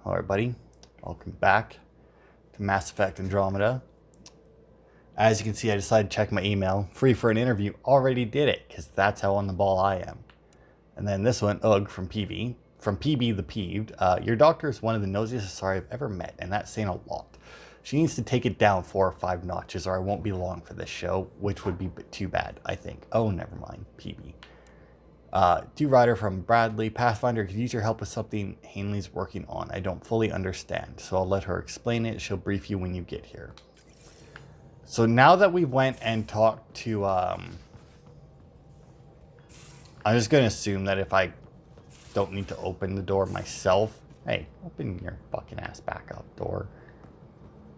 Hello everybody, welcome back to Mass Effect Andromeda. As you can see, I decided to check my email. Free for an interview, already did it, because that's how on the ball I am. And then this one, ugh, from PB the Peeved. Your doctor is one of the nosiest sorry I've ever met, and that's saying a lot. She needs to take it down 4 or 5 notches, or I won't be long for this show, which would be too bad, I think. Oh, never mind, PB. To Ryder from Bradley, Pathfinder could use your help with something Hanley's working on. I don't fully understand, so I'll let her explain it. She'll brief you when you get here. So now that we went and talked to, I'm just going to assume that if I don't need to open the door myself, hey, open your fucking ass back up door.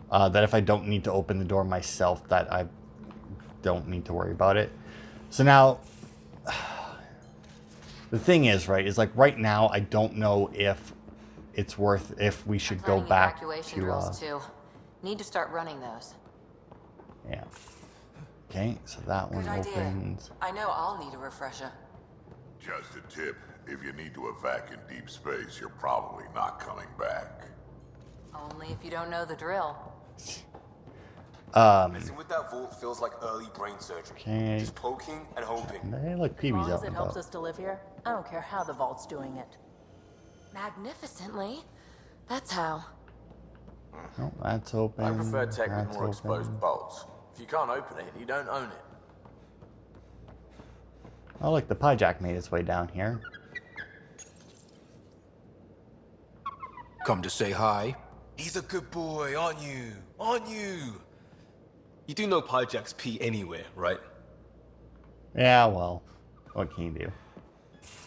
That if I don't need to open the door myself, that I don't need to worry about it. So now, the thing is, right, is like right now, I don't know if it's worth, if we should go back to, drills too. Need to start running those. Yeah. Okay, so that one opens. I know I'll need a refresher. Just a tip, if you need to evac in deep space, you're probably not coming back. Only if you don't know the drill. Messing with that vault feels like early brain surgery. Okay. Just poking and hoping. Hey, look, As PB's long out as it and helps about. us to live here, I don't care how the vault's doing it. Magnificently. That's how. Oh, that's open. I prefer tech with That's more exposed open. bolts. If you can't open it, you don't own it. Oh, look, the Pyjack made its way down here. Come to say hi? He's a good boy, aren't you? Aren't you? You do know Pyjack's pee anywhere, right? Yeah, well, what can you do?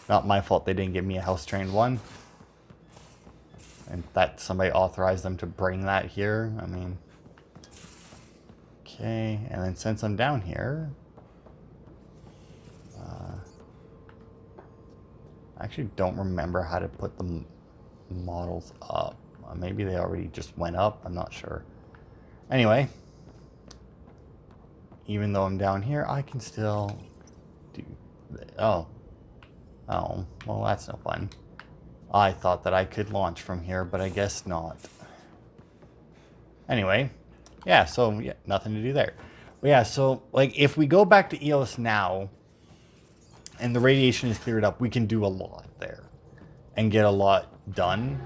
Not my fault they didn't give me a house-trained one. And that somebody authorized them to bring that here. I mean... Okay, and then since I'm down here... I actually don't remember how to put the models up. Maybe they already just went up, I'm not sure. Anyway... Even though I'm down here, I can still do... Oh, well, that's no fun. I thought that I could launch from here, but I guess not. Anyway, yeah, so yeah, nothing to do there. But yeah, so like if we go back to EOS now and the radiation is cleared up, we can do a lot there and get a lot done.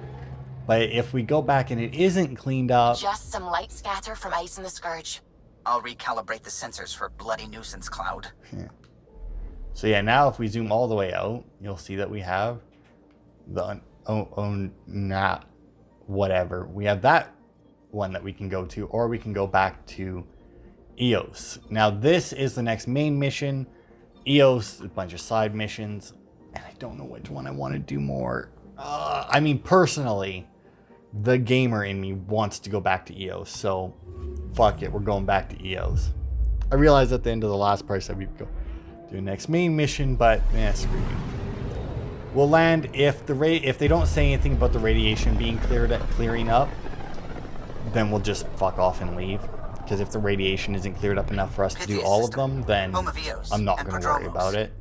But if we go back and it isn't cleaned up... Just some light scatter from ice in the Scourge. I'll recalibrate the sensors for bloody nuisance cloud. Yeah. So yeah, now if we zoom all the way out, you'll see that we have the whatever. We have that one that we can go to, or we can go back to EOS. Now this is the next main mission. EOS, a bunch of side missions, and I don't know which one I want to do more. I mean, personally, the gamer in me wants to go back to EOS, so fuck it, we're going back to EOS. I realized at the end of the last part I said we'd go do the next main mission, but yeah, screw you. We'll land if they don't say anything about the radiation being clearing up, then we'll just fuck off and leave. Because if the radiation isn't cleared up enough for us to do all of them, then I'm not going to worry about it.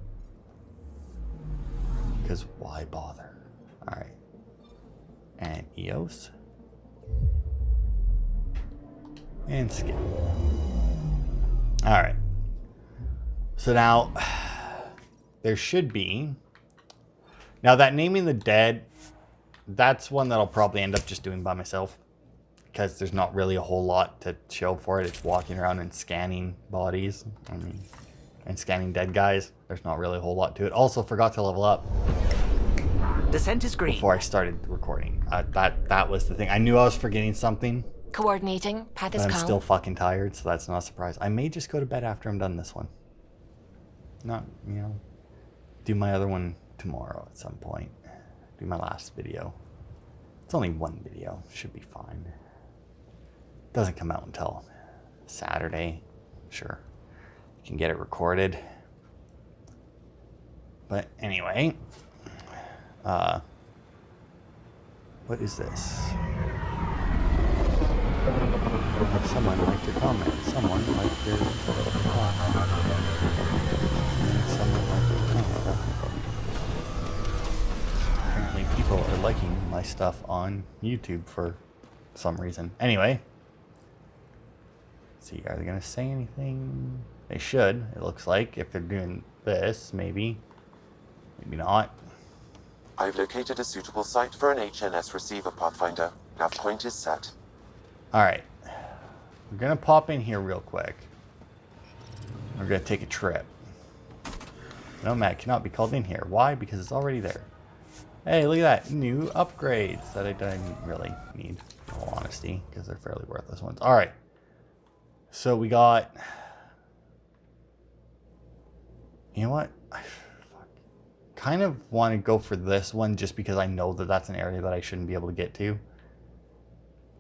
Because why bother? Alright. And EOS. And skip. Alright. So now, there should be... Now that naming the dead, that's one that I'll probably end up just doing by myself. Because there's not really a whole lot to show for it. It's walking around and scanning bodies. I mean, and scanning dead guys. There's not really a whole lot to it. Also, forgot to level up. Descent is green. Before I started recording. That was the thing. I knew I was forgetting something. Coordinating. Path is But I'm calm. still fucking tired, so that's not a surprise. I may just go to bed after I'm done this one. Not, you know, do my other one tomorrow at some point. Do my last video. It's only one video. Should be fine. Doesn't come out until Saturday. Sure. You can get it recorded. But anyway. What is this? Someone liked your comment. Someone liked your comment. Someone liked your comment. apparently people are liking my stuff on YouTube for some reason. Anyway. Let's see, are they going to say anything? They should, it looks like, if they're doing this, maybe. Maybe not. I've located a suitable site for an HNS receiver, Pathfinder. Nav point is set. Alright. We're going to pop in here real quick. We're going to take a trip. Nomad cannot be called in here. Why? Because it's already there. Hey, look at that. New upgrades that I didn't really need, in all honesty, because they're fairly worthless ones. Alright. So we got... You know what? I kind of want to go for this one just because I know that that's an area that I shouldn't be able to get to.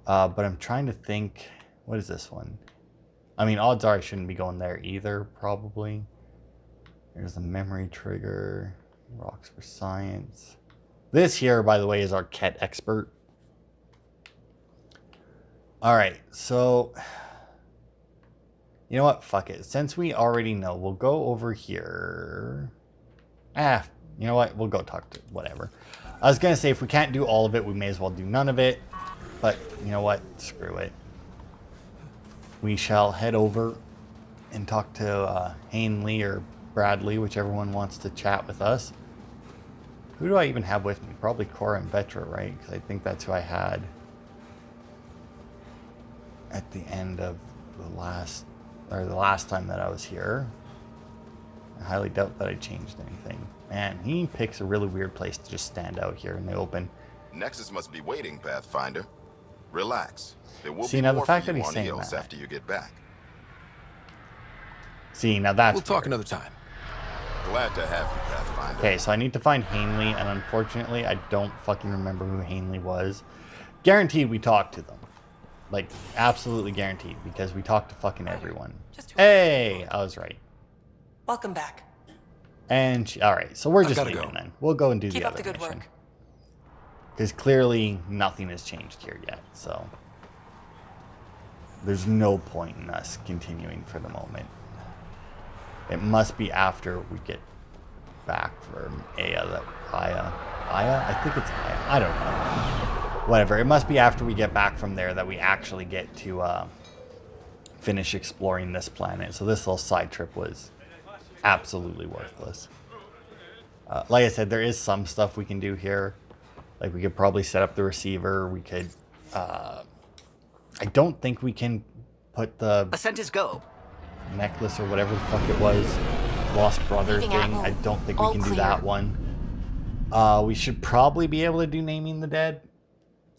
But I'm trying to think... What is this one? I mean, odds are I shouldn't be going there either, probably. There's a memory trigger. Rocks for science. This here, by the way, is our Ket expert. Alright, so... You know what? Fuck it. Since we already know, we'll go over here. You know what? We'll go talk to... Whatever. I was going to say, if we can't do all of it, we may as well do none of it. But, you know what? Screw it. We shall head over and talk to Hanley or Bradley, whichever one wants to chat with us. Who do I even have with me? Probably Cora and Vetra, right? Because I think that's who I had at the end of the last time that I was here. I highly doubt that I changed anything. Man, he picks a really weird place to just stand out here in the open. Nexus must be waiting, Pathfinder. Relax. There will See, be now the more fact for that you he's on saying Eos that. after you get back. See, now that's We'll talk weird. another time. Glad to have you, Pathfinder. Okay, so I need to find Hanley, and unfortunately, I don't fucking remember who Hanley was. Guaranteed we talked to them. Like, absolutely guaranteed, because we talked to fucking everyone. Hey, I was right. Welcome back. And alright, so we're just gotta leaving go. then. We'll go and do Keep the up other the good mission. work. Because clearly nothing has changed here yet, so there's no point in us continuing for the moment. It must be after we get back from Aya. I think it's Aya. I don't know. Whatever. It must be after we get back from there that we actually get to finish exploring this planet. So this little side trip was absolutely worthless. Like I said, there is some stuff we can do here. Like we could probably set up the receiver. We could... I don't think we can put the... Ascent is go. necklace or whatever the fuck it was. Lost brother Leaving thing. Apple. I don't think we All can do clear. that one. We should probably be able to do Naming the Dead.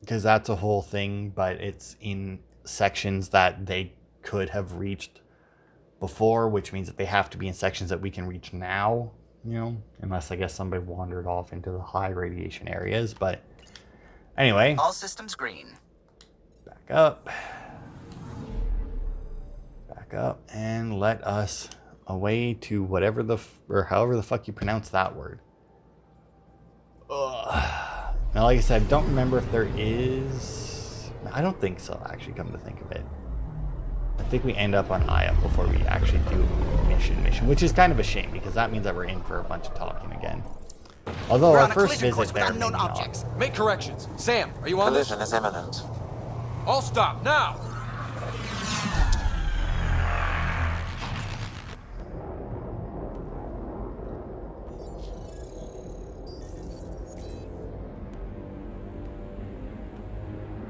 Because that's a whole thing, but it's in sections that they could have reached before, which means that they have to be in sections that we can reach now, you know, unless I guess somebody wandered off into the high radiation areas. But anyway, All systems green. back up, and let us away to whatever or however the fuck you pronounce that word. Ugh. Now, like I said, I don't remember if there is... I don't think so, actually, come to think of it. I think we end up on Aya before we actually do mission, which is kind of a shame, because that means that we're in for a bunch of talking again. Although We're our on a first collision visit course with there, unknown maybe not. objects. Make corrections. Sam, are you on this? Collision is imminent. All stop, now!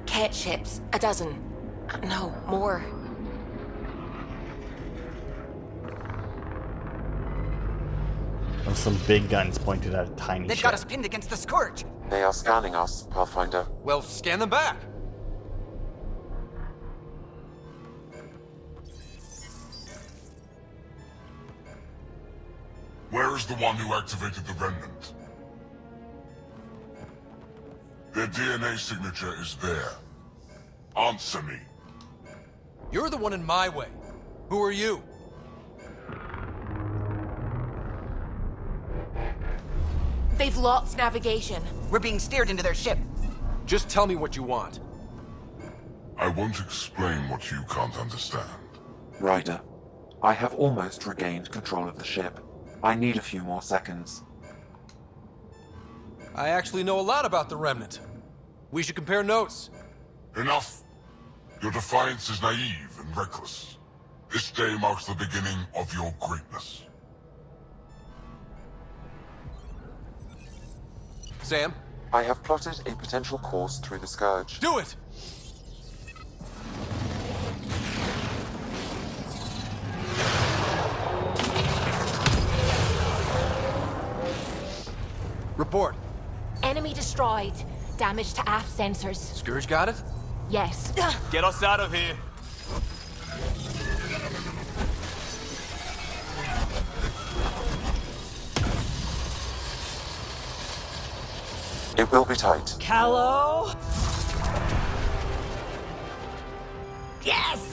Cat ships. A dozen. No, more. With some big guns pointed at a tiny They've ship. got us pinned against the Scourge. They are scanning us, Pathfinder. Well, scan them back. Where is the one who activated the remnant? Their DNA signature is there. Answer me. You're the one in my way. Who are you? They've lost navigation. We're being steered into their ship. Just tell me what you want. I won't explain what you can't understand. Ryder, I have almost regained control of the ship. I need a few more seconds. I actually know a lot about the Remnant. We should compare notes. Enough! Your defiance is naive and reckless. This day marks the beginning of your greatness. Sam, I have plotted a potential course through the Scourge. do it! Report. Enemy destroyed. Damage to aft sensors. Scourge got it? Yes. Get us out of here. It will be tight. Callow? Yes!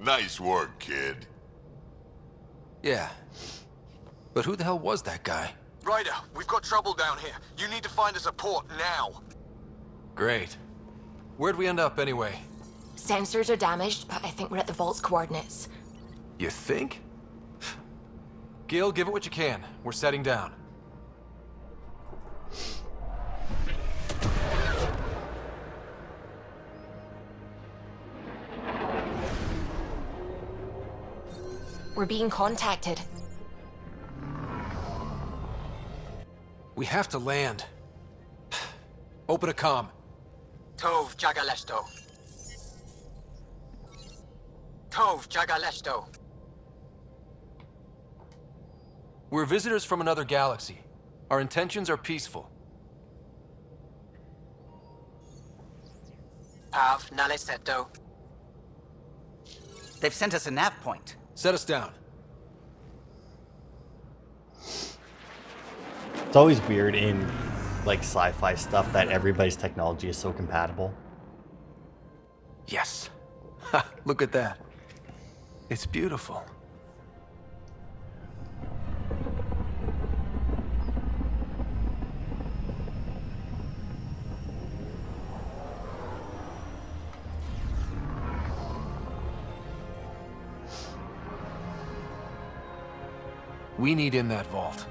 Nice work, kid. Yeah. But who the hell was that guy? Ryder, we've got trouble down here. You need to find us a port now. Great. Where'd we end up anyway? Sensors are damaged, but I think we're at the vault's coordinates. You think? Gil, give it what you can. We're setting down. We're being contacted. We have to land. Open a comm. Tov Jagalesto. Tov Jagalesto. We're visitors from another galaxy. Our intentions are peaceful. Av Naleseto. They've sent us a nav point. Set us down. It's always weird in like sci-fi stuff that everybody's technology is so compatible. Yes. Ha, look at that. It's beautiful. We need in that vault.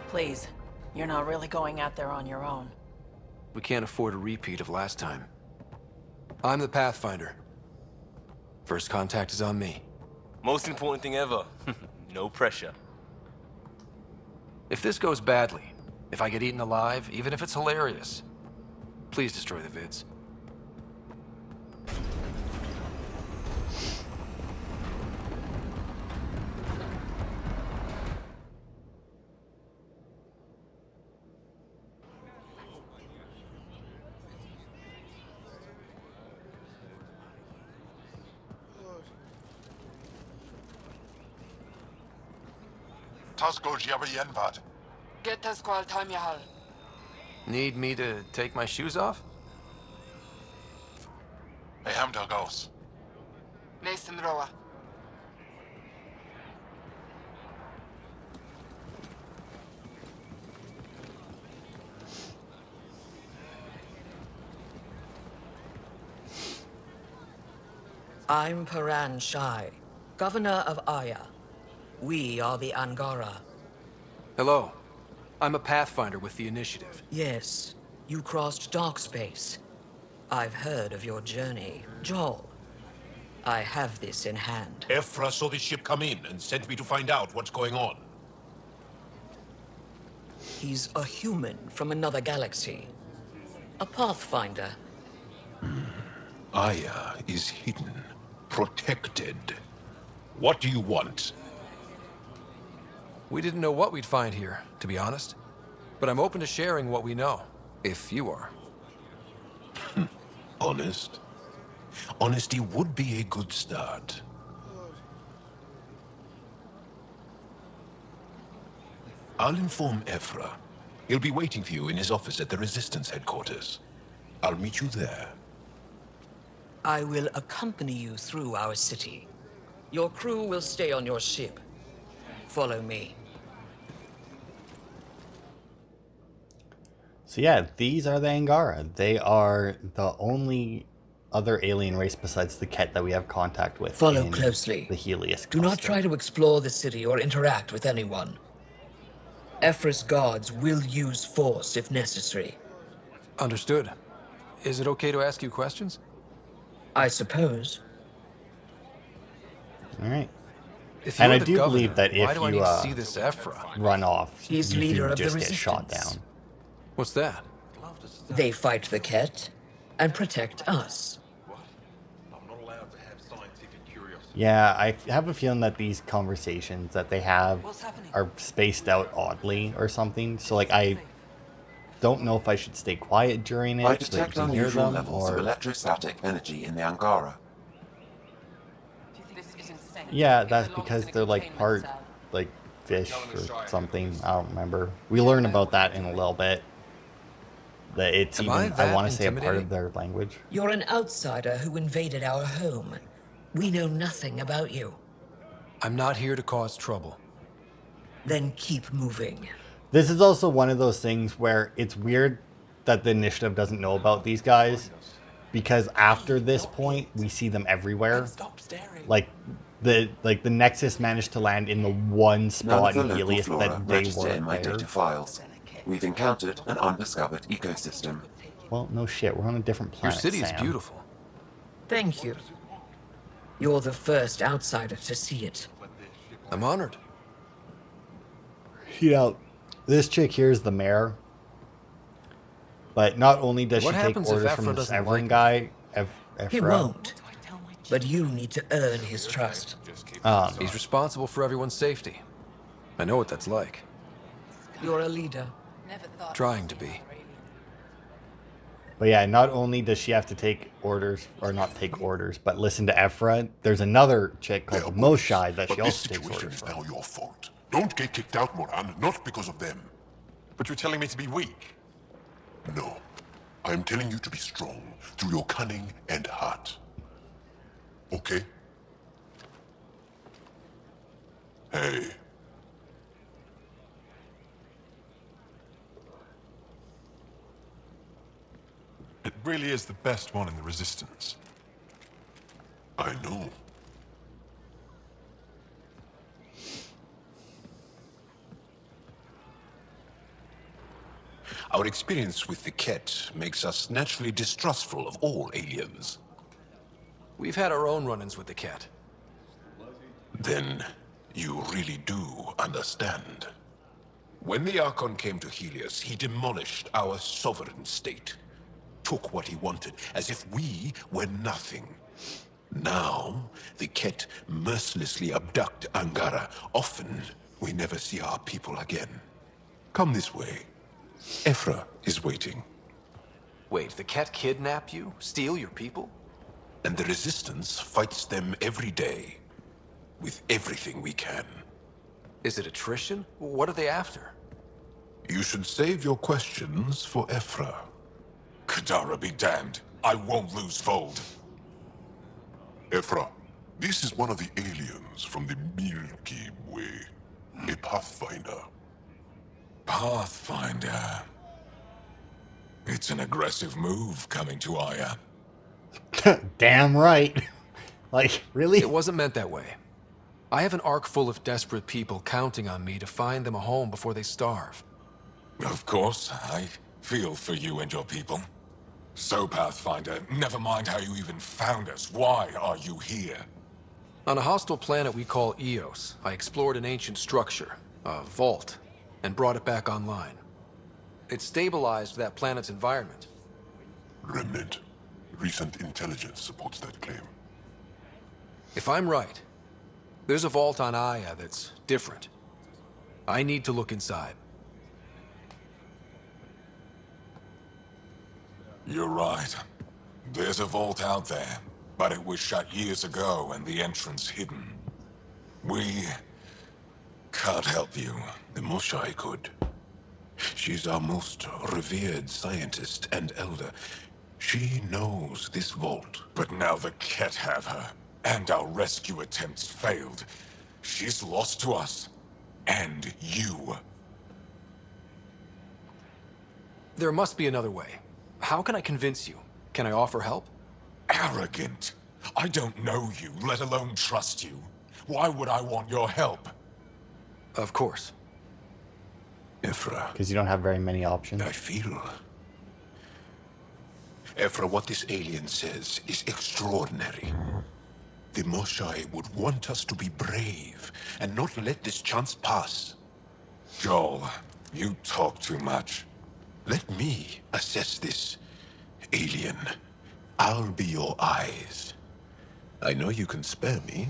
Please, you're not really going out there on your own. We can't afford a repeat of last time. I'm the Pathfinder. First contact is on me. Most important thing ever. No pressure. If this goes badly, if I get eaten alive, even if it's hilarious, please destroy the vids. Tasko Jiabayenvat. Get the squall time yahal. Need me to take my shoes off? Ehamda Gos. Nathan Roa. I'm Paran Shai, Governor of Aya. We are the Angara. Hello. I'm a Pathfinder with the Initiative. Yes, you crossed dark space. I've heard of your journey, Joel. I have this in hand. Ephra saw the ship come in and sent me to find out what's going on. He's a human from another galaxy. A Pathfinder. Aya is hidden, protected. What do you want? We didn't know what we'd find here, to be honest. But I'm open to sharing what we know, if you are. Honest? Honesty would be a good start. I'll inform Ephra. He'll be waiting for you in his office at the Resistance headquarters. I'll meet you there. I will accompany you through our city. Your crew will stay on your ship. Follow me. So yeah, these are the Angara. They are the only other alien race besides the Ket that we have contact with. Follow closely. The Helios Do not cluster. try to explore the city or interact with anyone. Ephra's guards will use force if necessary. Understood. Is it okay to ask you questions? I suppose. All right. If And you're I the do governor, believe that why if do I you need to see this Ephra? run off, He's you leader do of the just get shot resistance. down. What's that? They fight the Ket and protect us. Yeah, I have a feeling that these conversations that they have are spaced out oddly or something. So, like, I don't know if I should stay quiet during it I so that you detect can hear unusual them, levels of or... electrostatic energy in the Angara. Yeah, that's because they're, like, part, like, fish or something. I don't remember. We learn about that in a little bit. That it's Am even, I I that want to say, a part intimidating? of their language. You're an outsider who invaded our home. We know nothing about you. I'm not here to cause trouble. Then keep moving. This is also one of those things where it's weird that the initiative doesn't know about these guys, because after this point we see them everywhere. Like the Nexus managed to land in the one None of spot the in local Helios flora that they register in weren't my there. data files. We've encountered an undiscovered ecosystem. Well, no shit, we're on a different Your planet. city is Sam. beautiful. Thank you. You're the first outsider to see it. I'm honored. You know, this chick here is the mayor. But not only does What she take happens if orders from Ephra this doesn't Everin like guy, He Ephra. won't. But you need to earn his trust. He's responsible for everyone's safety. I know what that's like. You're a leader. Trying to be. But yeah, not only does she have to take orders, or not take orders, but listen to Ephra, there's another chick called Moshai that she But this also takes situation orders is from. now your fault. Don't get kicked out, Moran, not because of them. But you're telling me to be weak. No. I am telling you to be strong through your cunning and heart. Okay? Hey. It really is the best one in the Resistance. I know. Our experience with the Ket makes us naturally distrustful of all aliens. We've had our own run-ins with the Ket. Then you really do understand. When the Archon came to Helios, he demolished our sovereign state. Took what he wanted, as if we were nothing. Now, the Ket mercilessly abduct Angara. Often, we never see our people again. Come this way. Ephra is waiting. Wait, the Ket kidnap you? Steal your people? And the Resistance fights them every day. With everything we can. Is it attrition? What are they after? You should save your questions for Ephra. Kadara be damned. I won't lose Fold. Ephra, this is one of the aliens from the Milky Way. A Pathfinder. Pathfinder. It's an aggressive move coming to Aya. Damn right. Like, really? It wasn't meant that way. I have an ark full of desperate people counting on me to find them a home before they starve. Of course, I feel for you and your people. So, Pathfinder, never mind how you even found us. Why are you here? On a hostile planet we call Eos, I explored an ancient structure, a vault, and brought it back online. It stabilized that planet's environment. Remnant. Recent intelligence supports that claim. If I'm right, there's a vault on Aya that's different. I need to look inside. You're right. There's a vault out there, but it was shut years ago and the entrance hidden. We can't help you. The Moshai could. She's our most revered scientist and elder. She knows this vault. But now the Ket have her, and our rescue attempts failed. She's lost to us, and you. There must be another way. How can I convince you? Can I offer help? Arrogant. I don't know you, let alone trust you. Why would I want your help? Of course. Ephra, Because you don't have very many options. I feel... Ephra, what this alien says is extraordinary. The Moshai would want us to be brave and not let this chance pass. Joel, you talk too much. Let me assess this, alien. I'll be your eyes. I know you can spare me.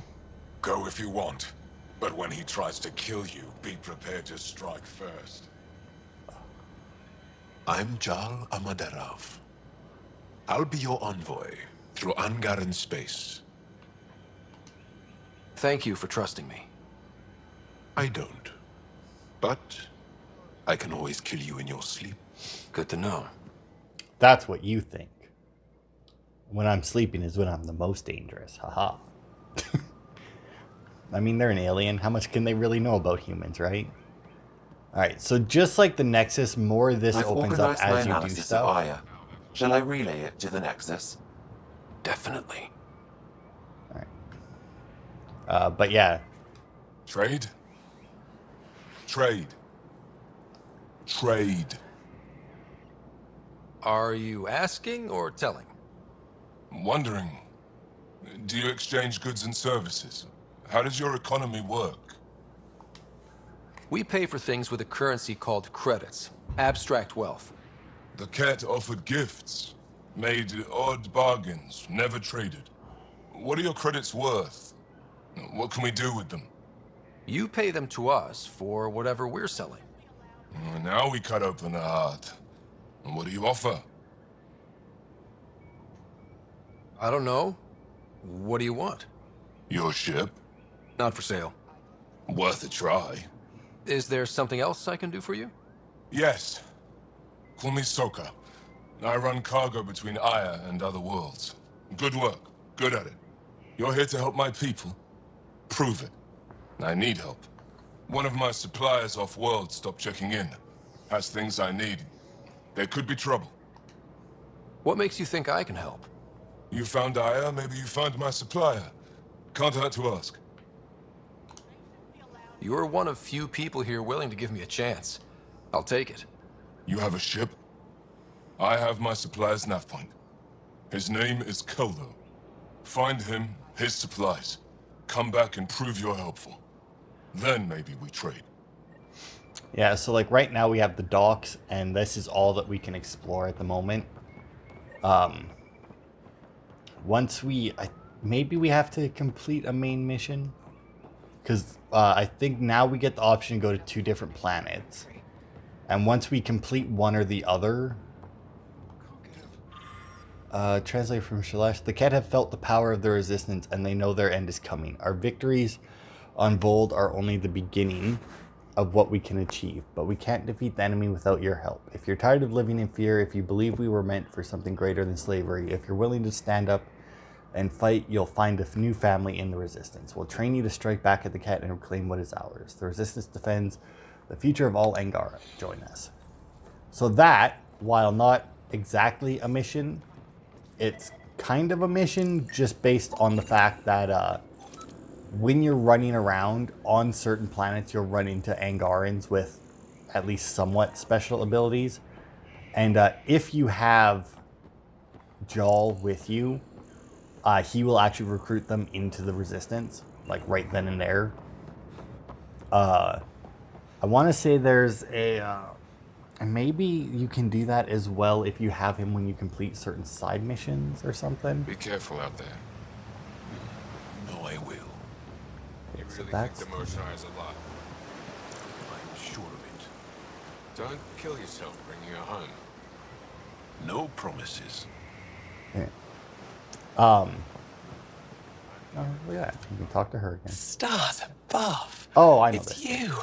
Go if you want. But when he tries to kill you, be prepared to strike first. I'm Jal Amaderov. I'll be your envoy through Angaran space. Thank you for trusting me. I don't. But I can always kill you in your sleep. Good to know. That's what you think. When I'm sleeping is when I'm the most dangerous. Haha. I mean, they're an alien. How much can they really know about humans, right? Alright, so just like the Nexus, more of this opens up as you do stuff. Aya. Shall I relay it to the Nexus? Definitely. Alright. But yeah. Trade? Trade. Trade. Are you asking or telling? Wondering, do you exchange goods and services? How does your economy work? We pay for things with a currency called credits. Abstract wealth. The cat offered gifts, made odd bargains, never traded. What are your credits worth? What can we do with them? You pay them to us for whatever we're selling. Now we cut open the heart. And what do you offer? I don't know. What do you want? Your ship? Not for sale. Worth a try. Is there something else I can do for you? Yes. Call me Soka. I run cargo between Aya and other worlds. Good work. Good at it. You're here to help my people. Prove it. I need help. One of my suppliers off-world stopped checking in. Has things I need. There could be trouble. What makes you think I can help? You found Aya, maybe you found my supplier. Can't hurt to ask. You're one of few people here willing to give me a chance. I'll take it. You have a ship? I have my supplier's nav point. His name is Kolo. Find him, his supplies. Come back and prove you're helpful. Then maybe we trade. Yeah, so like right now we have the docks, and this is all that we can explore at the moment. Once maybe we have to complete a main mission. Because I think now we get the option to go to 2 different planets. And once we complete one or the other... translate from Shalesh. The Ket have felt the power of the resistance, and they know their end is coming. Our victories on Vold are only the beginning of what we can achieve. But we can't defeat the enemy without your help. If you're tired of living in fear, if you believe we were meant for something greater than slavery, if you're willing to stand up and fight, you'll find a new family in the Resistance. We'll train you to strike back at the Ket and reclaim what is ours. The Resistance defends the future of all Angara. Join us. So that, while not exactly a mission, it's kind of a mission just based on the fact that when you're running around on certain planets, you'll run into Angarans with at least somewhat special abilities. And if you have Jal with you, he will actually recruit them into the Resistance, like right then and there. I want to say there's a... maybe you can do that as well if you have him when you complete certain side missions or something. Be careful out there. No, I will. You So really think that's the Moshae is alive? I'm sure of it. Don't kill yourself bringing her home. No promises. Yeah. Oh, look at that. You can talk to her again. Stars above. Oh, I know it's this. you.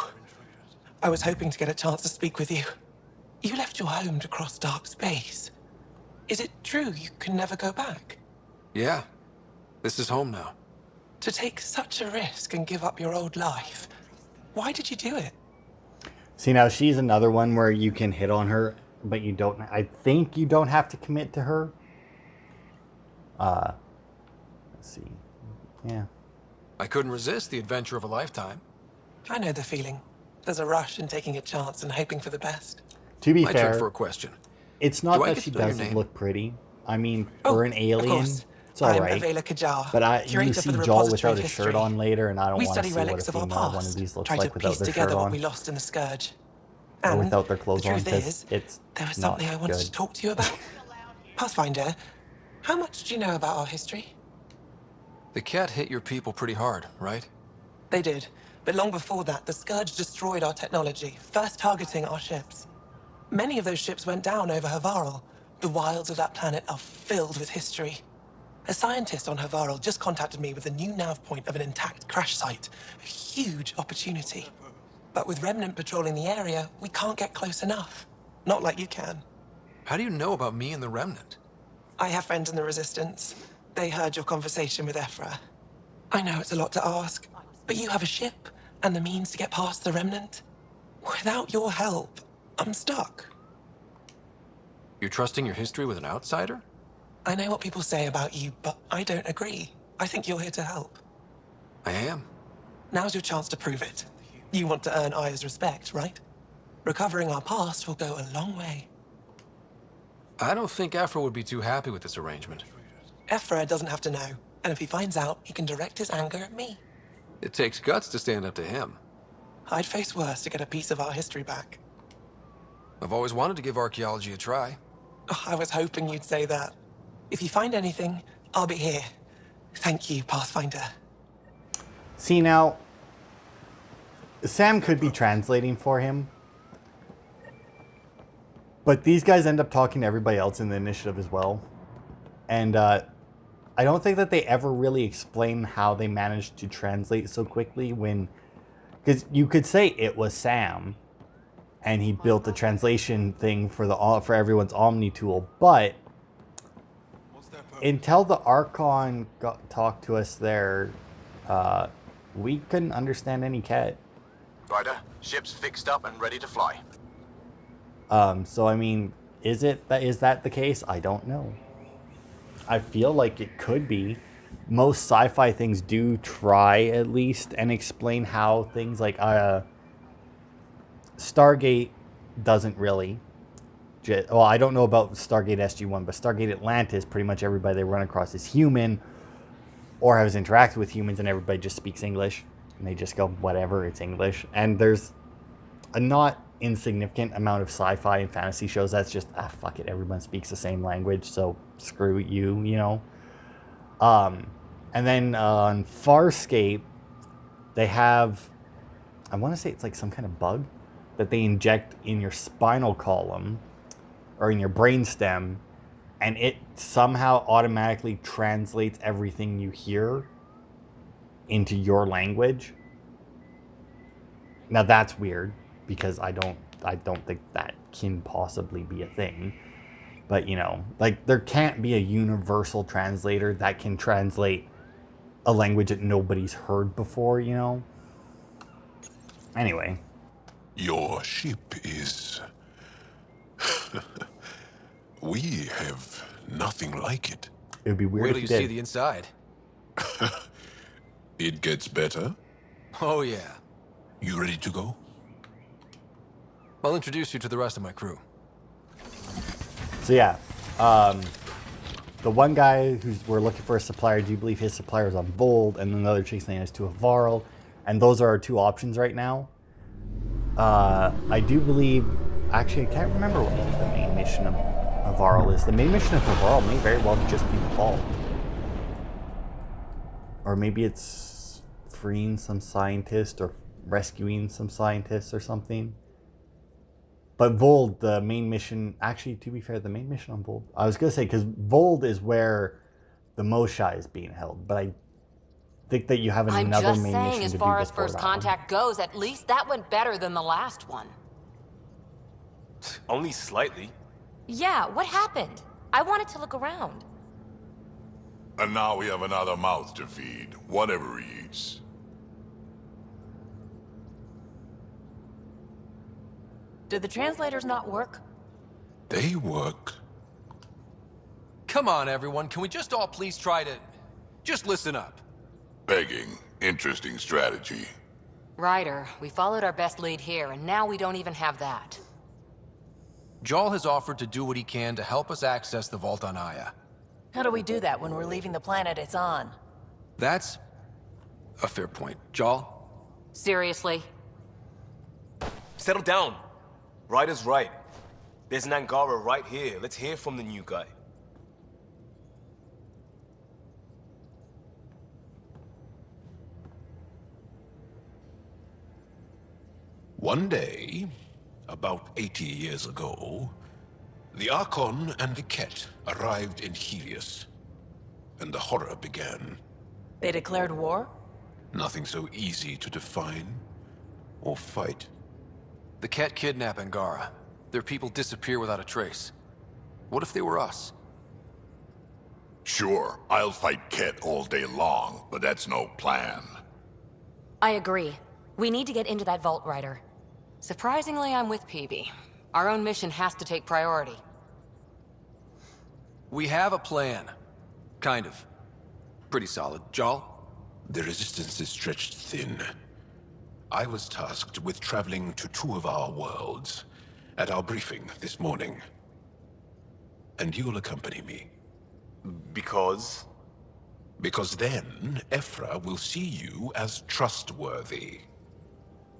I was hoping to get a chance to speak with you. You left your home to cross dark space. Is it true you can never go back? Yeah. This is home now. To take such a risk and give up your old life, why did you do it? See, now she's another one where you can hit on her, but you don't... I think you don't have to commit to her. Let's see. Yeah. I couldn't resist the adventure of a lifetime. I know the feeling. There's a rush in taking a chance and hoping for the best. To be My turn fair, for a question. it's not Do I that get she to know your doesn't name? look pretty. I mean, for an Of alien, course. it's I'm alright. Avela Kajar, But you curator see for the Joel repository without of a shirt history. on later, and I don't We want to study see what a relics of our female one of past, these looks try to like without piece their together shirt what on. we lost in the Scourge. Or And without their clothes the on, truth because is, it's there was not something I wanted good. to talk to you about. Pathfinder, how much do you know about our history? The cat hit your people pretty hard, right? They did, but long before that, the Scourge destroyed our technology, first targeting our ships. Many of those ships went down over Havarl. The wilds of that planet are filled with history. A scientist on Havarl just contacted me with a new nav point of an intact crash site. A huge opportunity. But with Remnant patrolling the area, we can't get close enough. Not like you can. How do you know about me and the Remnant? I have friends in the Resistance. They heard your conversation with Ephra. I know it's a lot to ask, but you have a ship and the means to get past the Remnant. Without your help, I'm stuck. You're trusting your history with an outsider? I know what people say about you, but I don't agree. I think you're here to help. I am. Now's your chance to prove it. You want to earn Aya's respect, right? Recovering our past will go a long way. I don't think Ephra would be too happy with this arrangement. Ephra doesn't have to know, and if he finds out, he can direct his anger at me. It takes guts to stand up to him. I'd face worse to get a piece of our history back. I've always wanted to give archaeology a try. Oh, I was hoping you'd say that. If you find anything, I'll be here. Thank you, Pathfinder. See, now, Sam could be translating for him. But these guys end up talking to everybody else in the initiative as well. And I don't think that they ever really explain how they managed to translate so quickly when... Because you could say it was Sam, and he built the translation thing for everyone's Omni tool, but until the Archon talked to us there, we couldn't understand any Ket. Ryder, ship's fixed up and ready to fly. So I mean, is that the case? I don't know. I feel like it could be. Most sci-fi things do try at least and explain how things like Stargate doesn't really. Well, I don't know about Stargate SG-1, but Stargate Atlantis, pretty much everybody they run across is human or has interacted with humans, and everybody just speaks English. And they just go, whatever, it's English. And there's a not insignificant amount of sci-fi and fantasy shows that's just, fuck it, everyone speaks the same language, so screw you, you know? And then on Farscape, they have, I want to say it's like some kind of bug that they inject in your spinal column or in your brainstem, and it somehow automatically translates everything you hear into your language. Now that's weird because I don't think that can possibly be a thing. But, you know, like there can't be a universal translator that can translate a language that nobody's heard before, you know? Anyway. Your ship is... We have nothing like it. It would be weird Wait if till you you did. see the inside. It gets better. Oh, yeah. You ready to go? I'll introduce you to the rest of my crew. So yeah, the one guy we're looking for a supplier, do you believe his supplier is on Vold, and then the other chick's name is to Havarl, and those are our two options right now. I do believe, actually I can't remember what the main mission of Havarl is. The main mission of Havarl may very well just be the Vault. Or maybe it's freeing some scientist or rescuing some scientists or something. But Vold, the main mission, actually, to be fair, the main mission on Vold, I was going to say, because Vold is where the Moshae is being held, but I think that you have another main mission to do before that. I'm just saying, as far as first contact goes, at least that went better than the last one. Only slightly. Yeah, what happened? I wanted to look around. And now we have another mouth to feed, whatever he eats. Did the translators not work? They work. Come Come on, everyone. Can we just all please try to... just listen up? Begging. Interesting strategy. Ryder, we followed our best lead here, and now we don't even have that. Jarl has offered to do what he can to help us access the vault on Aya. How do we do that when we're leaving the planet it's on? That's a fair point. Jarl? Seriously? Settle down. Ryder's right. There's an Angara right here. Let's hear from the new guy. One day, about 80 years ago, the Archon and the Ket arrived in Helios, and the horror began. They declared war? Nothing so easy to define or fight. The Ket kidnap Angara. Their people disappear without a trace. What if they were us? Sure, I'll fight Ket all day long, but that's no plan. I agree. We need to get into that vault, Ryder. Surprisingly, I'm with PB. Our own mission has to take priority. We have a plan. Kind of. Pretty solid. Jarl? The resistance is stretched thin. I was tasked with traveling to two of our worlds at our briefing this morning. And you'll accompany me. Because? Because then, Ephra will see you as trustworthy.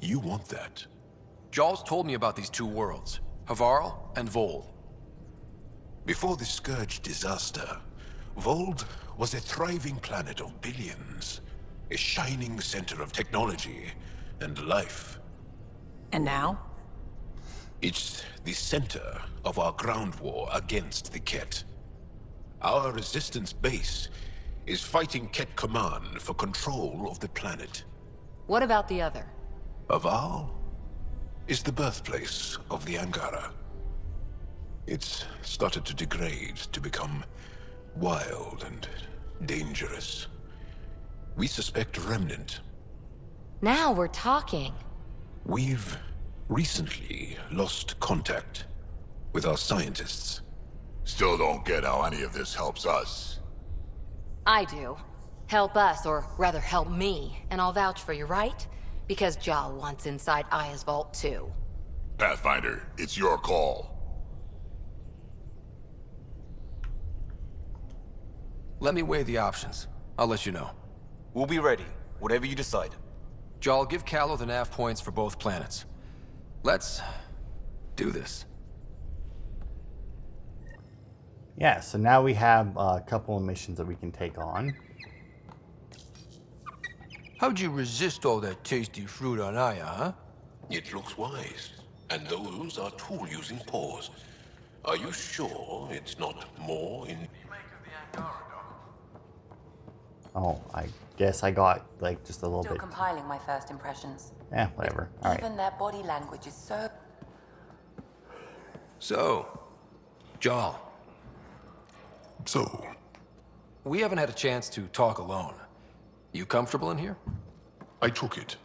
You want that. Jarl's told me about these two worlds, Havarl and Vold. Before the Scourge disaster, Vold was a thriving planet of billions, a shining center of technology and life. And now? It's the center of our ground war against the Ket. Our resistance base is fighting Ket Command for control of the planet. What about the other? Havarl is the birthplace of the Angara. It's started to degrade, to become wild and dangerous. We suspect Remnant. Now we're talking. We've recently lost contact with our scientists. Still don't get how any of this helps us. I do. Help us, or rather help me, and I'll vouch for you, right? Because Jarl wants inside Aya's vault too. Pathfinder, it's your call. Let me weigh the options. I'll let you know. We'll be ready, whatever you decide. Jarl, give Callow the nav points for both planets. Let's do this. Yeah, so now we have a couple of missions that we can take on. How'd you resist all that tasty fruit on Aya, huh? It looks wise, and those are tool-using paws. Are you sure it's not more in... Oh, I guess I got, like, just a little Still bit. compiling my first impressions. Yeah, whatever. All right. Even their body language is so... So, Jarl. So? We haven't had a chance to talk alone. You comfortable in here? I took it.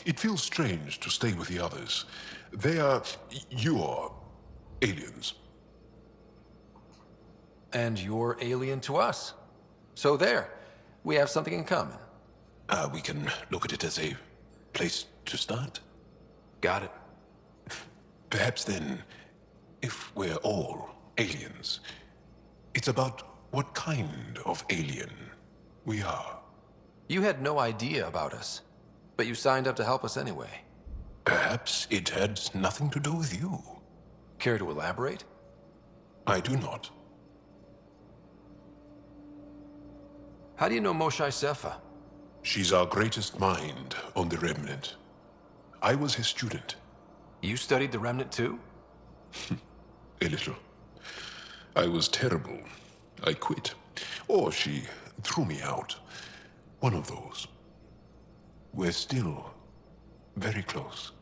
It feels strange to stay with the others. They are... you are... aliens. And you're alien to us. So there. We have something in common. We can look at it as a place to start. Got it. Perhaps then, if we're all aliens, it's about what kind of alien we are. You had no idea about us, but you signed up to help us anyway. Perhaps it had nothing to do with you. Care to elaborate? I do not. How do you know Moshae Sefa? She's our greatest mind on the Remnant. I was his student. You studied the Remnant too? A little. I was terrible. I quit. Or she threw me out. One of those. We're still very close.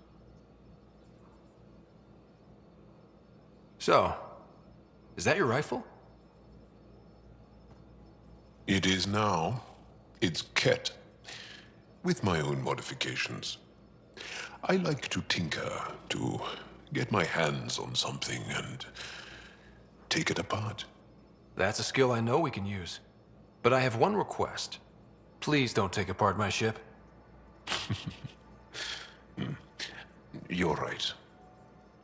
So, is that your rifle? It is now. It's Ket. With my own modifications. I like to tinker, to get my hands on something and take it apart. That's a skill I know we can use. But I have one request. Please don't take apart my ship. You're right.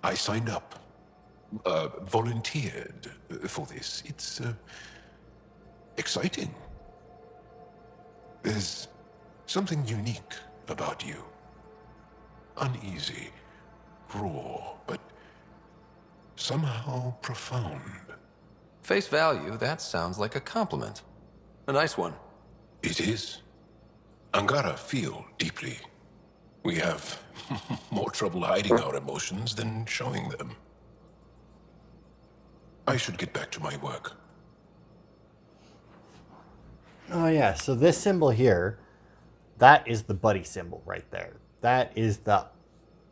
I signed up. Volunteered for this. It's exciting. There's something unique about you. Uneasy, raw, but somehow profound. Face value, that sounds like a compliment. A nice one. It is. Angara feel deeply. We have more trouble hiding our emotions than showing them. I should get back to my work. Oh yeah, so this symbol here, that is the buddy symbol right there. That is the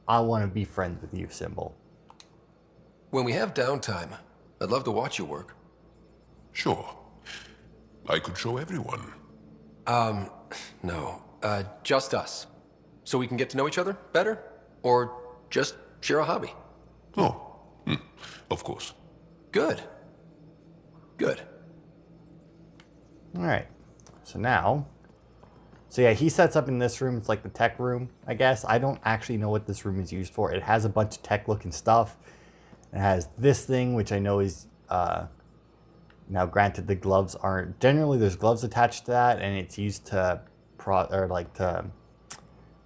I want to be friends with you symbol. When we have downtime, I'd love to watch you work. Sure. I could show everyone. No. Just us. So we can get to know each other better? Or just share a hobby? Oh, of course. Good. Good. All right. So now, yeah, he sets up in this room. It's like the tech room, I guess. I don't actually know what this room is used for. It has a bunch of tech looking stuff. It has this thing, which I know is, now granted the gloves aren't, generally there's gloves attached to that, and it's used to to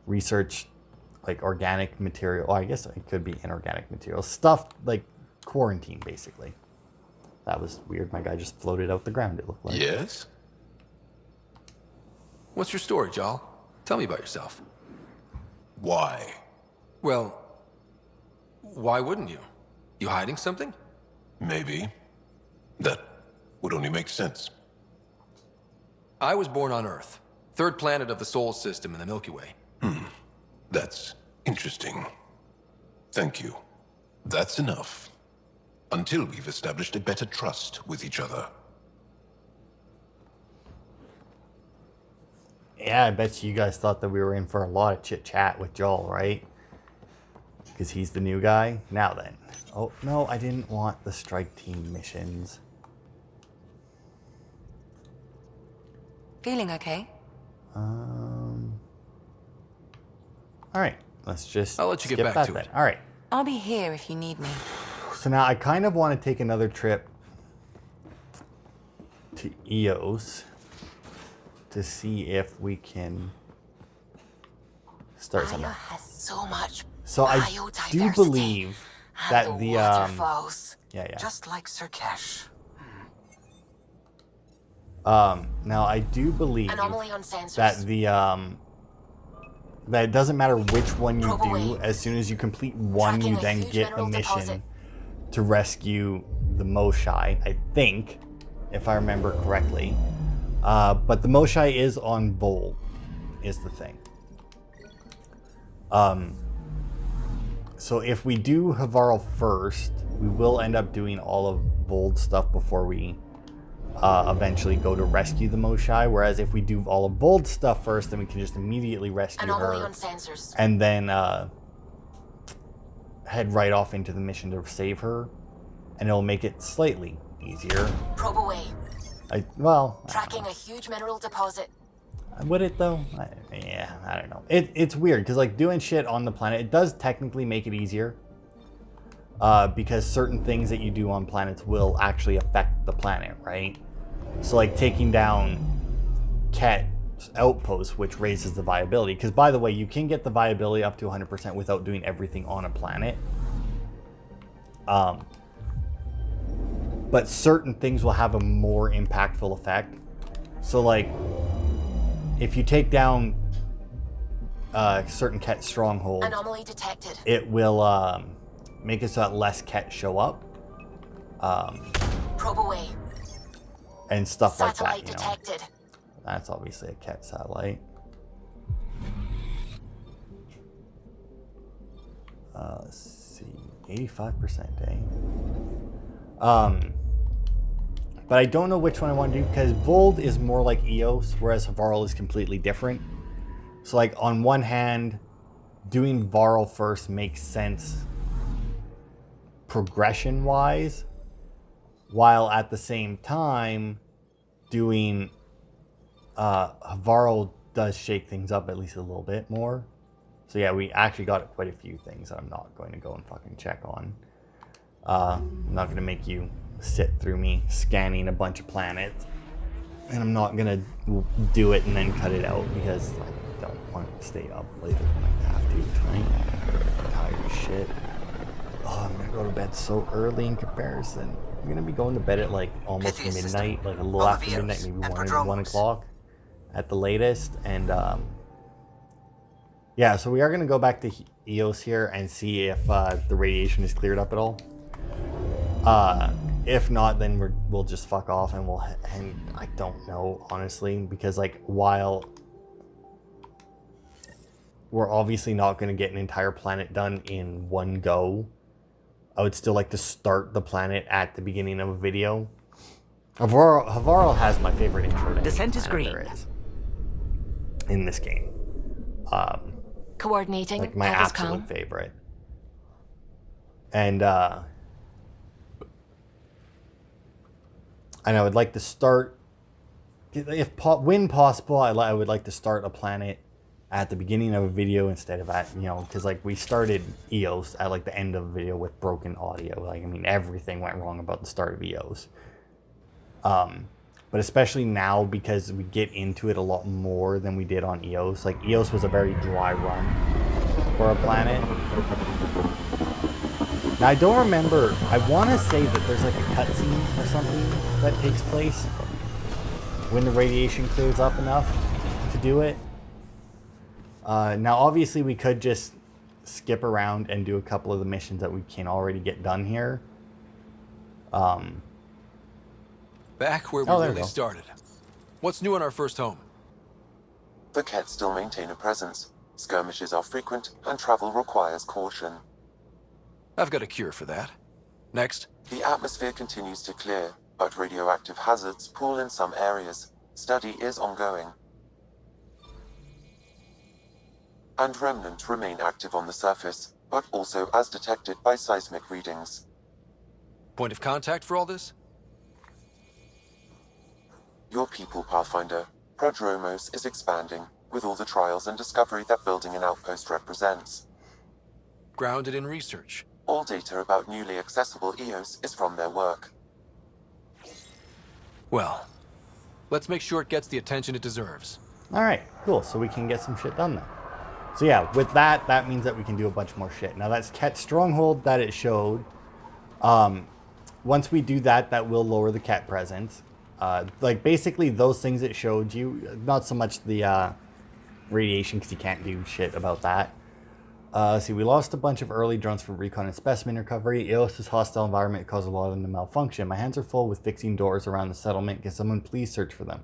research like organic material. Well, I guess it could be inorganic material. Stuff like quarantine, basically. That was weird. My guy just floated out the ground, it looked like. Yes? What's your story, Jal? Tell me about yourself. Why? Well, why wouldn't you? You hiding something? Maybe. That would only make sense. I was born on Earth, third planet of the Sol system in the Milky Way. That's interesting. Thank you. That's enough. Until we've established a better trust with each other. Yeah, I bet you guys thought that we were in for a lot of chit-chat with Joel, right? Because he's the new guy. Now then. Oh, no, I didn't want the strike team missions. Feeling okay? Alright, let's just I'll let you get skip back that to it. Alright. I'll be here if you need me. So now I kind of want to take another trip to Eos to see if we can start something. Has so much So I do believe that the waterfalls, yeah. just like Sirkesh. Now I do believe Anomaly on sensors. that the that it doesn't matter which one you do. As soon as you complete one, you then get a mission to rescue the Moshai, I think, if I remember correctly. But the Moshai is on Vol, is the thing. So if we do Havarl first, we will end up doing all of Vold's stuff before we eventually go to rescue the Moshai. Whereas if we do all of Vold's stuff first, then we can just immediately rescue her. On sensors. And then head right off into the mission to save her. And it'll make it slightly easier. Probe away. Tracking a huge mineral deposit. Would it though? I don't know. It's weird because like doing shit on the planet, it does technically make it easier. Because certain things that you do on planets will actually affect the planet, right? So like taking down Ket's outpost, which raises the viability. Because by the way, you can get the viability up to 100% without doing everything on a planet. But certain things will have a more impactful effect. So like, if you take down certain Ket strongholds, Anomaly detected. it will make it so that less Ket show up. Probe away. And stuff Satellite like that, detected. That's obviously a Ket satellite. Let's see, 85%, eh? But I don't know which one I want to do because Vold is more like Eos, whereas Varl is completely different. So like on one hand, doing Varl first makes sense progression-wise. while at the same time doing Havarl does shake things up at least a little bit more. So yeah, we actually got quite a few things that I'm not going to go and fucking check on. I'm not going to make you sit through me scanning a bunch of planets. And I'm not going to do it and then cut it out because I don't want to stay up later than I have to tonight. I'm tired as shit. Oh, I'm going to go to bed so early in comparison. I'm going to be going to bed at like almost midnight, like a little after midnight, maybe 1 o'clock at the latest. And yeah, so we are going to go back to EOS here and see if the radiation is cleared up at all. If not, then we'll just fuck off and and I don't know, honestly, because like while we're obviously not going to get an entire planet done in one go, I would still like to start the planet at the beginning of a video. Havarl has my favorite intro to Descent is green. there is in this game. Coordinating. Like my absolute favorite. And I would like to start, when possible, I would like to start a planet at the beginning of a video instead of at, because like we started EOS at like the end of a video with broken audio. Like, I mean, everything went wrong about the start of EOS. But especially now because we get into it a lot more than we did on EOS. Like EOS was a very dry run for a planet. Now I don't remember, I want to say that there's like a cutscene or something that takes place when the radiation clears up enough to do it. Now obviously we could just skip around and do a couple of the missions that we can already get done here. Back where we really started. What's new in our first home? The Kett still maintain a presence. Skirmishes are frequent, and travel requires caution. I've got a cure for that. Next. The atmosphere continues to clear, but radioactive hazards pool in some areas. Study is ongoing. And remnant remain active on the surface, but also as detected by seismic readings. Point of contact for all this? Your people, Pathfinder. Prodromos is expanding, with all the trials and discovery that building an outpost represents. Grounded in research. All data about newly accessible EOS is from their work. Well, let's make sure it gets the attention it deserves. Alright, cool. So we can get some shit done then. So yeah, with that, that means that we can do a bunch more shit. Now that's Kett Stronghold that it showed. Once we do that, that will lower the Kett presence. Like basically those things it showed you, not so much the radiation because you can't do shit about that. Let's see, we lost a bunch of early drones for recon and specimen recovery. EOS's hostile environment caused a lot of them to malfunction. My hands are full with fixing doors around the settlement. Can someone please search for them?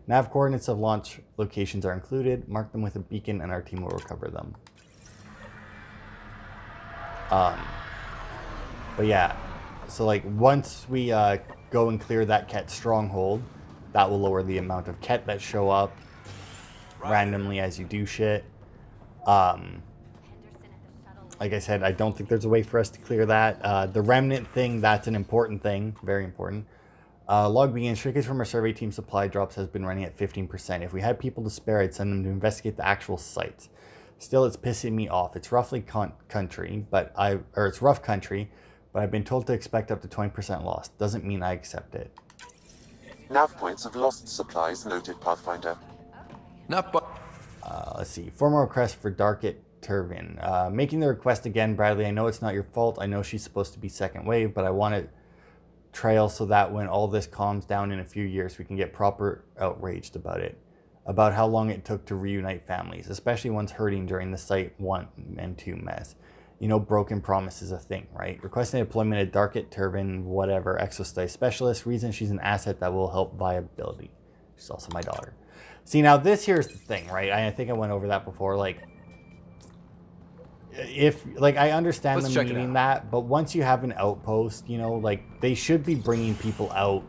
Nav coordinates of launch locations are included. Mark them with a beacon and our team will recover them. But yeah, so like once we go and clear that Kett stronghold, that will lower the amount of Kett that show up randomly as you do shit. Like I said, I don't think there's a way for us to clear that. The remnant thing, that's an important thing. Very important. Log begins. Shrinkage from our survey team supply drops has been running at 15%. If we had people to spare, I'd send them to investigate the actual sites. Still, it's pissing me off. It's roughly country, but it's rough country, but I've been told to expect up to 20% loss. Doesn't mean I accept it. Nav points of lost supplies noted, Pathfinder. Let's see. Formal request for Darkit Turvin. Making the request again, Bradley. I know it's not your fault. I know she's supposed to be second wave, but I want to trail so that when all this calms down in a few years, we can get proper outraged about it. About how long it took to reunite families, especially ones hurting during the Site 1 and 2 mess. You know, broken promise is a thing, right? Requesting deployment of Darkit Turvin, whatever, exospatial specialist. Reason she's an asset that will help viability. She's also my daughter. See, now this here's the thing, right? I think I went over that before. Like, if like I understand them needing that, but once you have an outpost, you know, like they should be bringing people out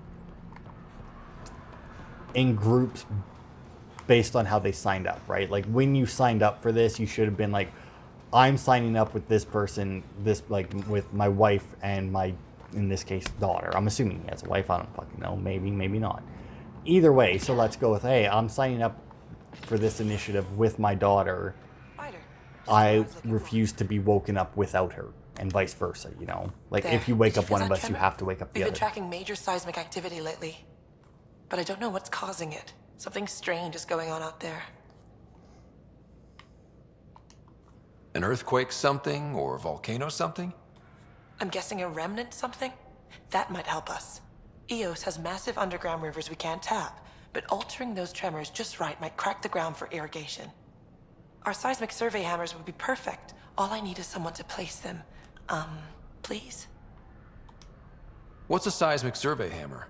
in groups based on how they signed up, right? Like when you signed up for this, you should have been like, I'm signing up with this person, this like with my wife and my in this case, daughter. I'm assuming he has a wife. I don't fucking know. Maybe, maybe not. Either way, so let's go with, hey, I'm signing up for this initiative with my daughter. I refuse to be woken up without her, and vice versa, you know? Like, if you wake up one of us, you have to wake up the We've other. been tracking major seismic activity lately, but I don't know what's causing it. Something strange is going on out there. An earthquake something, or volcano something? I'm guessing a remnant something? That might help us. Eos has massive underground rivers we can't tap, but altering those tremors just right might crack the ground for irrigation. Our seismic survey hammers would be perfect. All I need is someone to place them. Please? What's a seismic survey hammer?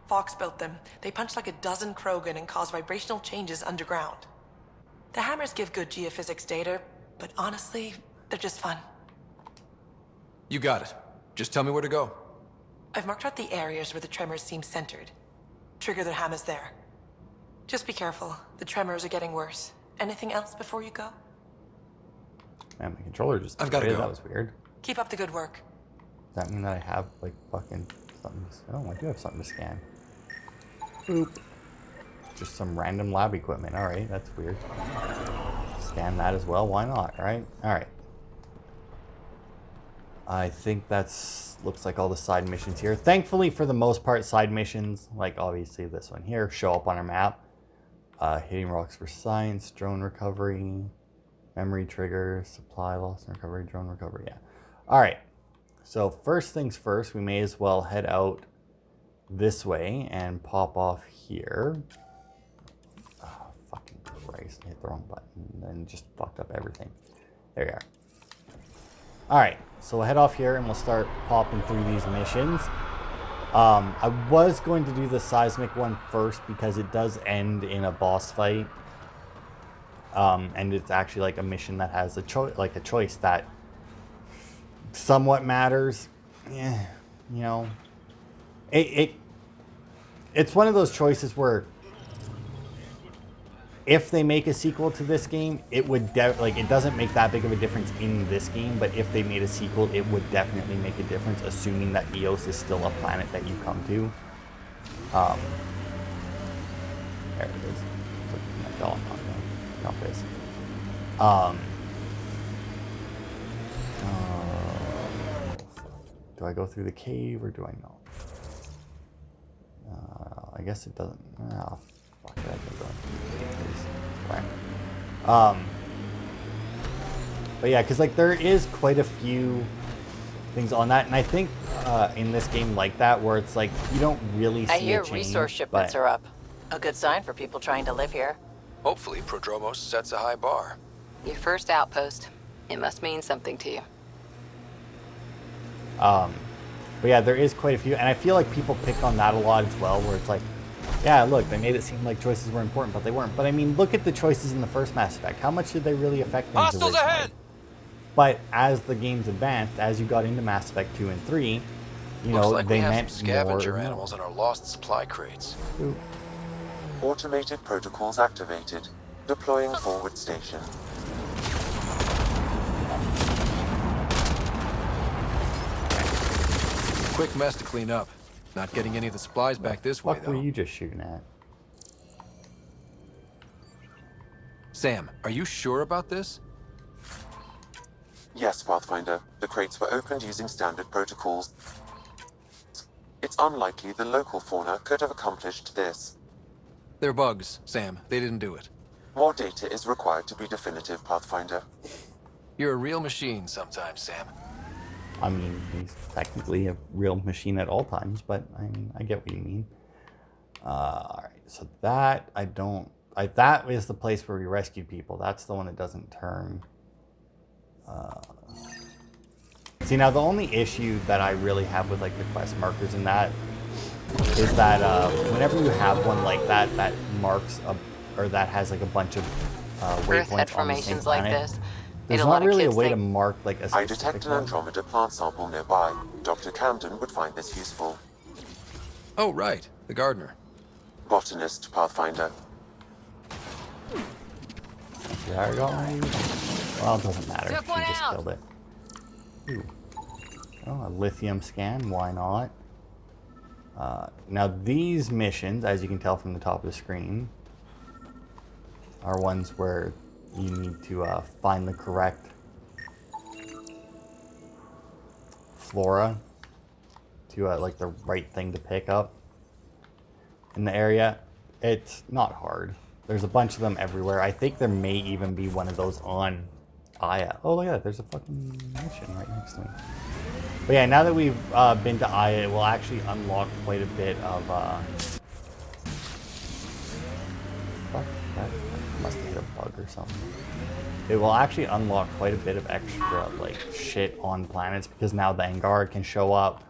Fox built them. They punch like a dozen Krogan and cause vibrational changes underground. The hammers give good geophysics data, but honestly, they're just fun. You got it. Just tell me where to go. I've marked out the areas where the tremors seem centered. Trigger the hammers there. Just be careful. The tremors are getting worse. Anything else before you go? Man, my controller just... I've got to go. That was weird. Keep up the good work. Does that mean that I have, like, fucking something to... Oh, I do have something to scan. Boop. Just some random lab equipment. Alright, that's weird. Scan that as well. Why not, right? Alright. I think that's... Looks like all the side missions here. Thankfully, for the most part, side missions, like obviously this one here, show up on our map. Hitting rocks for science, drone recovery, memory trigger, supply loss and recovery, drone recovery, yeah. Alright, so first things first, we may as well head out this way and pop off here. Oh, fucking Christ, I hit the wrong button and then just fucked up everything. There you are. Alright, so we'll head off here and we'll start popping through these missions. I was going to do the seismic one first because it does end in a boss fight. And it's actually like a mission that has a choice that somewhat matters. Yeah, you know. It's one of those choices where if they make a sequel to this game, it would it doesn't make that big of a difference in this game, but if they made a sequel, it would definitely make a difference, assuming that Eos is still a planet that you come to. There it is. Compass. Do I go through the cave or do I not? I guess it doesn't. Oh, fuck it, I can go. But yeah, because like there is quite a few things on that, and I think in this game like that, where it's like you don't really see I hear a change, resource shipments are up. A good sign for people trying to live here. Hopefully, Prodromos sets a high bar. Your first outpost. It must mean something to you. But yeah, there is quite a few, and I feel like people pick on that a lot as well, where it's like, yeah, look, they made it seem like choices were important, but they weren't. But I mean, look at the choices in the first Mass Effect. How much did they really affect things Hostiles originally? ahead! But as the games advanced, as you got into Mass Effect 2 and 3, you Looks know, like they we have meant some scavenger more. animals in our lost supply crates. Ooh. Automated protocols activated. Deploying forward station. Quick mess to clean up. Not getting any of the supplies back this way, What though. were you just shooting at? Sam, are you sure about this? Yes, Pathfinder. The crates were opened using standard protocols. It's unlikely the local fauna could have accomplished this. They're bugs, Sam. They didn't do it. More data is required to be definitive, Pathfinder. You're a real machine sometimes, Sam. I mean, he's technically a real machine at all times, but I mean, I get what you mean. Alright, so that, that is the place where we rescued people. That's the one that doesn't turn. See, now the only issue that I really have with like the quest markers and that is that whenever you have one like that, that marks or that has like a bunch of waypoints on the same planet, like this. There's not really a way to mark like a I specific detect an one. Andromeda plant sample nearby. Dr. Camden would find this useful. Oh, right. The gardener. Botanist, Pathfinder. There we go. Well, it doesn't matter. Took one She just out. killed it. Ooh. Oh, a lithium scan, why not? Now these missions, as you can tell from the top of the screen, are ones where you need to find the correct flora to like the right thing to pick up in the area. It's not hard. There's a bunch of them everywhere. I think there may even be one of those on Aya. Oh, look at that. There's a fucking mission right next to me. But yeah, now that we've been to Aya, it will actually unlock quite a bit of... Fuck, that must have hit a bug or something. It will actually unlock quite a bit of extra, like, shit on planets, because now the Angara can show up.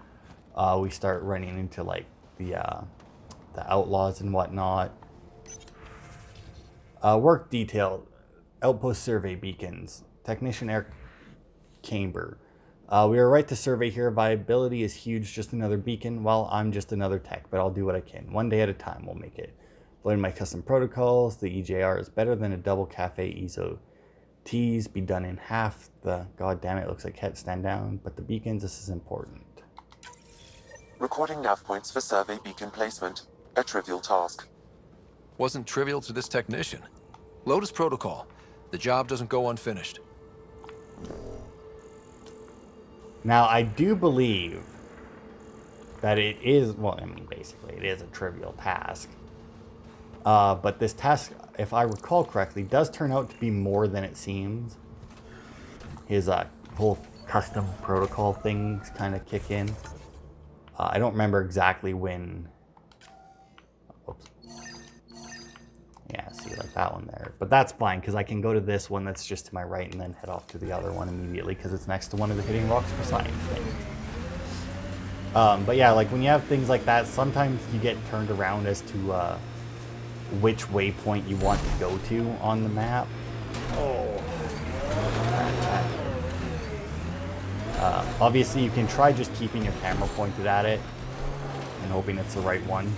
We start running into, like, the outlaws and whatnot. Work detail. Outpost survey beacons. Technician air chamber. We are right to survey here. Viability is huge. Just another beacon. Well, I'm just another tech, but I'll do what I can. One day at a time, we'll make it. Loading my custom protocols. The EJR is better than a double cafe ESO. T's be done in half. The goddamn it looks like head stand down. But the beacons, this is important. Recording nav points for survey beacon placement. A trivial task. Wasn't trivial to this technician. Lotus protocol. The job doesn't go unfinished. Now, I do believe that it is, well, I mean, basically, it is a trivial task. But this task, if I recall correctly, does turn out to be more than it seems. His whole custom protocol things kind of kick in. I don't remember exactly when. Oops. Yeah, see, like that one there. But that's fine, because I can go to this one that's just to my right and then head off to the other one immediately, because it's next to one of the hitting rocks for science things. But yeah, like when you have things like that, sometimes you get turned around as to which waypoint you want to go to on the map. Oh. Obviously, you can try just keeping your camera pointed at it and hoping it's the right one.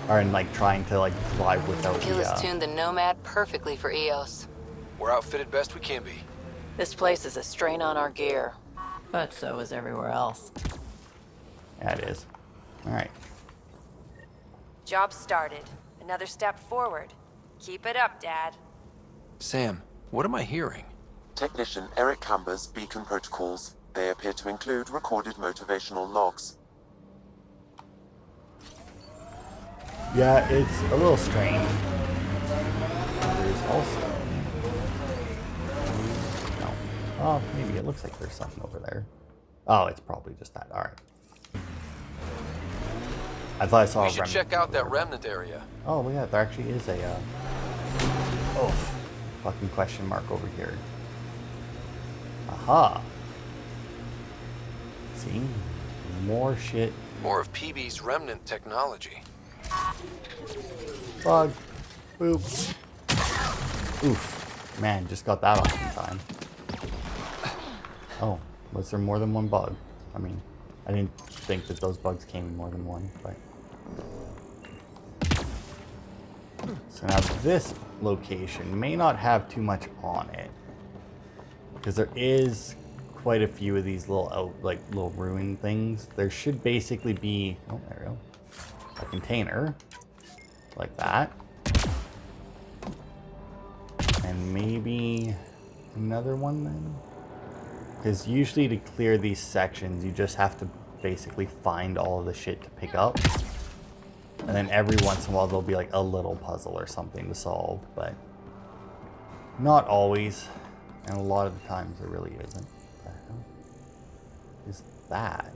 Or in like trying to like drive without Gillis tuned the Nomad perfectly for EOS. We're outfitted best we can be. This place is a strain on our gear, but so is everywhere else. Yeah, it is. All right. Job started. Another step forward. Keep it up, Dad. Sam, what am I hearing? Technician Eric Camber's beacon protocols. They appear to include recorded motivational logs. Yeah, it's a little strange. There's also... No. Oh, maybe it looks like there's something over there. Oh, it's probably just that. All right. I thought I saw a remnant. We should check out that remnant area. Oh, yeah, there actually is a... Oh, fucking question mark over here. Aha. See? More shit. More of PB's remnant technology. Bug. Boop. Oof. Man, just got that off in time. Oh, was there more than one bug? I mean, I didn't think that those bugs came in more than one, but... So now this location may not have too much on it. Because there is quite a few of these little little ruin things. There should basically be, oh, there we go, a container like that, and maybe another one then, because usually to clear these sections you just have to basically find all of the shit to pick up, and then every once in a while there'll be like a little puzzle or something to solve, but not always. And a lot of the times there really isn't. What the hell is that?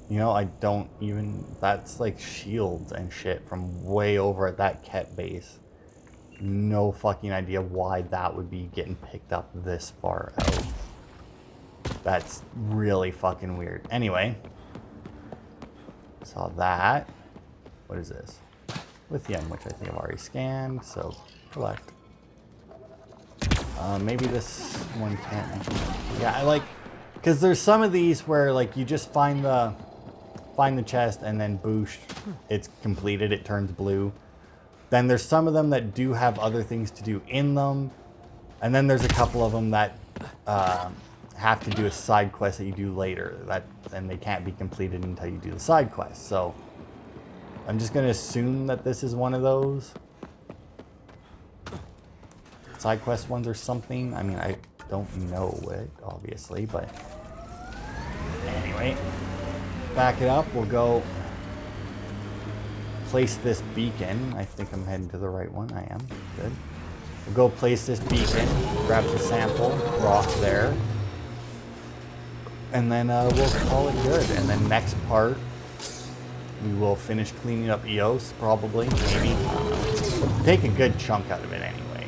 You know, I don't even... That's like shields and shit from way over at that Ket base. No fucking idea why that would be getting picked up this far out. That's really fucking weird. Anyway. Saw that. What is this? Lithium, which I think I've already scanned, so collect. Maybe this one can't. Yeah, I like, because there's some of these where like you just find the chest and then boosh, it's completed, it turns blue. Then there's some of them that do have other things to do in them, And then there's a couple of them that have to do a side quest that you do later. And they can't be completed until you do the side quest. So I'm just going to assume that this is one of those side quest ones or something. I mean, I don't know it, obviously, but anyway. Back it up. We'll go place this beacon. I think I'm heading to the right one. I am. Good. We'll go place this beacon, grab the sample, rock there, and then we'll call it good. And then next part, we will finish cleaning up EOS, probably, maybe. We'll take a good chunk out of it anyway.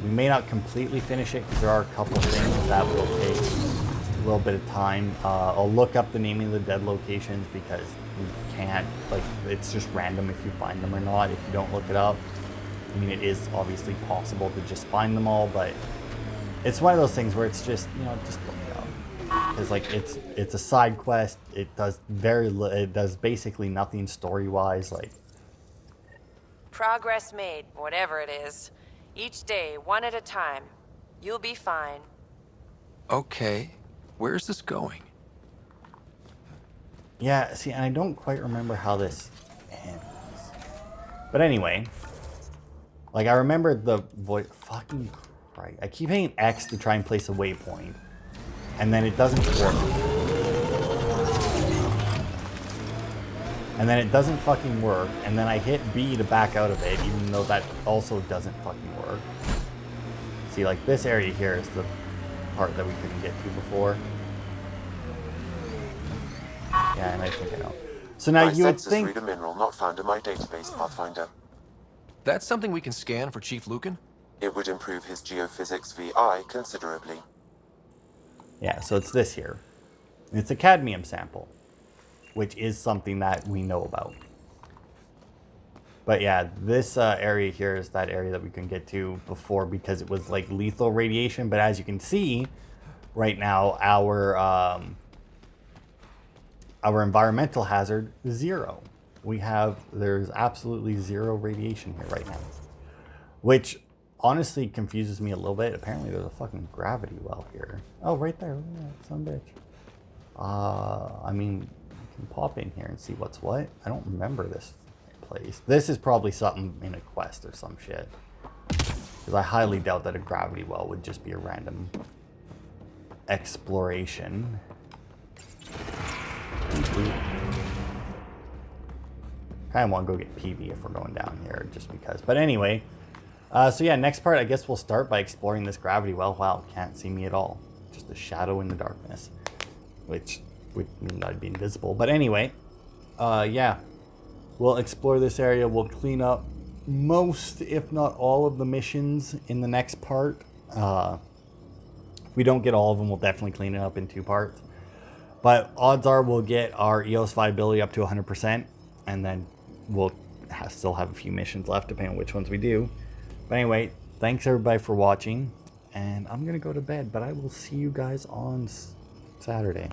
We may not completely finish it because there are a couple things that will take a little bit of time. I'll look up the naming of the dead locations because we can't, like, it's just random if you find them or not if you don't look it up. I mean, it is obviously possible to just find them all, but it's one of those things where it's just, you know, just look it up. Because, like, it's a side quest. It does it does basically nothing story-wise, like. Progress made, whatever it is. Each day, one at a time. You'll be fine. Okay. Where's this going? Yeah, see, and I don't quite remember how this ends. But anyway. Like, I remember the voice. Fucking Christ. I keep hitting X to try and place a waypoint. And then it doesn't work. And then it doesn't fucking work. And then I hit B to back out of it, even though that also doesn't fucking work. See, like, this area here is the part that we couldn't get to before. Yeah, and I think I know. So now you would think. Read a mineral not found in my database, Pathfinder. That's something we can scan for Chief Lucan? It would improve his geophysics VI considerably. Yeah, so it's this here. It's a cadmium sample, which is something that we know about. But yeah, this area here is that area that we couldn't get to before because it was like lethal radiation. But as you can see, right now, our environmental hazard is 0. There's absolutely 0 radiation here right now. Which honestly confuses me a little bit. Apparently there's a fucking gravity well here. Oh, right there. Look at that son of a bitch. I mean, you can pop in here and see what's what. I don't remember this place. This is probably something in a quest or some shit. Because I highly doubt that a gravity well would just be a random exploration. Kind of want to go get PV if we're going down here, just because. But anyway, so yeah, next part, I guess we'll start by exploring this gravity well. Wow, can't see me at all. Just a shadow in the darkness, which would mean I'd be invisible. But anyway, yeah, we'll explore this area. We'll clean up most, if not all, of the missions in the next part. If we don't get all of them, we'll definitely clean it up in 2 parts. But odds are we'll get our EOS viability up to 100%, and then we'll still have a few missions left, depending on which ones we do. But anyway, thanks everybody for watching, and I'm going to go to bed, but I will see you guys on Saturday.